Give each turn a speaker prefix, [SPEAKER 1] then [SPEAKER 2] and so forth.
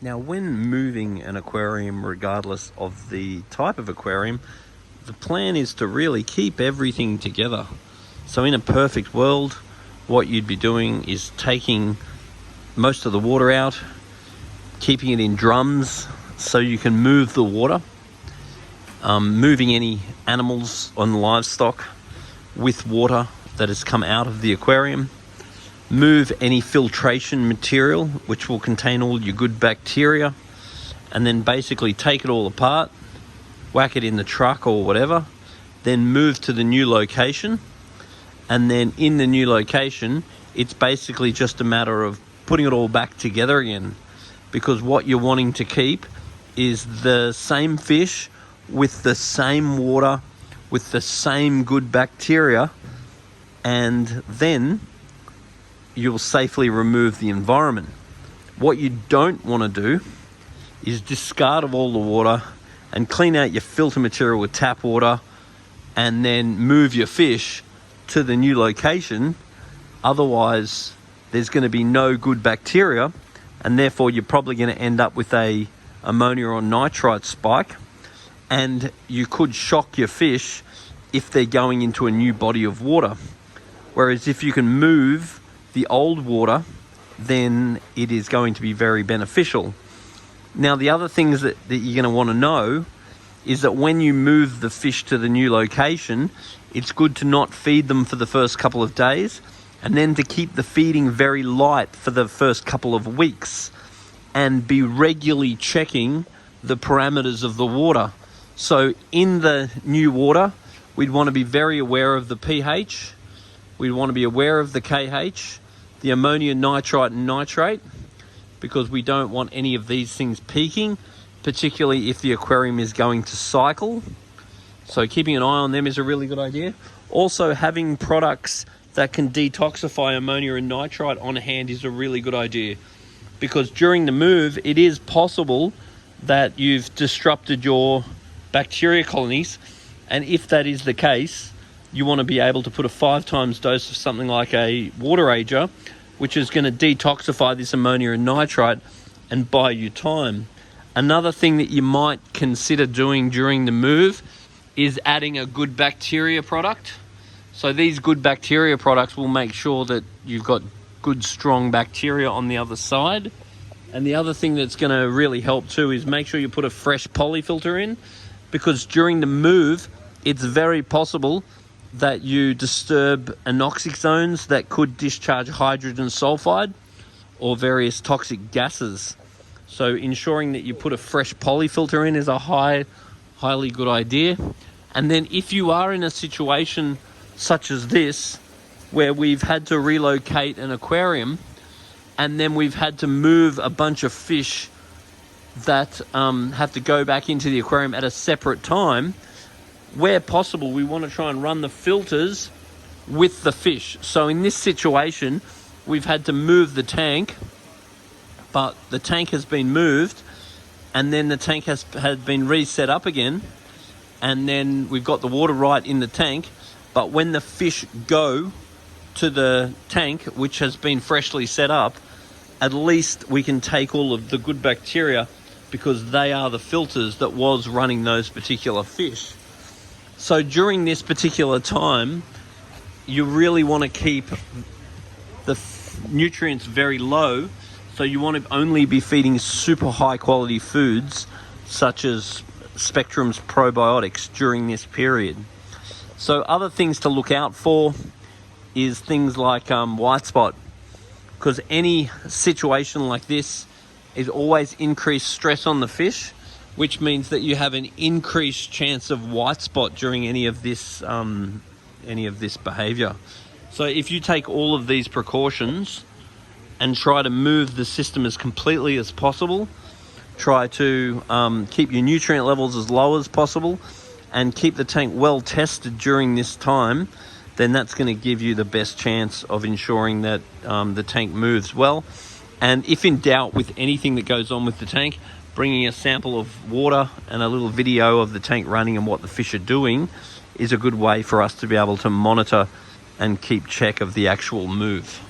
[SPEAKER 1] Now, when moving an aquarium, regardless of the type of aquarium, the plan is to really keep everything together. So in a perfect world, what you'd be doing is taking most of the water out, keeping it in drums so you can move the water, moving any animals and livestock with water that has come out of the aquarium, move any filtration material which will contain all your good bacteria, and then basically take it all apart, whack it in the truck or whatever, then move to the new location. And then in the new location, it's basically just a matter of putting it all back together again, because what you're wanting to keep is the same fish with the same water, with the same good bacteria, and then you'll safely remove the environment. What you don't want to do is discard of all the water and clean out your filter material with tap water and then move your fish to the new location. Otherwise, there's going to be no good bacteria, and therefore you're probably going to end up with a ammonia or nitrite spike, and you could shock your fish if they're going into a new body of water. Whereas if you can move the old water, then it is going to be very beneficial. Now, the other things that you're going to want to know is that when you move the fish to the new location, it's good to not feed them for the first couple of days, and then to keep the feeding very light for the first couple of weeks, and be regularly checking the parameters of the water. So in the new water, we'd want to be very aware of the pH, we'd want to be aware of the KH, the ammonia, nitrite and nitrate, because we don't want any of these things peaking, particularly if the aquarium is going to cycle. So keeping an eye on them is a really good idea. Also, having products that can detoxify ammonia and nitrite on hand is a really good idea, because during the move, it is possible that you've disrupted your bacteria colonies, and if that is the case, you want to be able to put a 5 times dose of something like a water ager, which is going to detoxify this ammonia and nitrite and buy you time. Another thing that you might consider doing during the move is adding a good bacteria product. So these good bacteria products will make sure that you've got good strong bacteria on the other side. And the other thing that's going to really help too is make sure you put a fresh polyfilter in, because during the move, it's very possible that you disturb anoxic zones that could discharge hydrogen sulfide or various toxic gases. So ensuring that you put a fresh polyfilter in is a highly good idea. And then if you are in a situation such as this, where we've had to relocate an aquarium, and then we've had to move a bunch of fish that have to go back into the aquarium at a separate time, where possible, we want to try and run the filters with the fish. So in this situation, we've had to move the tank, but the tank has been moved, and then the tank has been reset up again, and then we've got the water right in the tank. But when the fish go to the tank, which has been freshly set up, at least we can take all of the good bacteria, because they are the filters that was running those particular fish. So during this particular time, you really want to keep the nutrients very low. So you want to only be feeding super high quality foods, such as Spectrum's probiotics, during this period. So other things to look out for is things like white spot, because any situation like this is always increased stress on the fish, which means that you have an increased chance of white spot during any of this behavior. So if you take all of these precautions and try to move the system as completely as possible, try to keep your nutrient levels as low as possible, and keep the tank well tested during this time, then that's going to give you the best chance of ensuring that the tank moves well. And if in doubt with anything that goes on with the tank, bringing a sample of water and a little video of the tank running and what the fish are doing is a good way for us to be able to monitor and keep check of the actual move.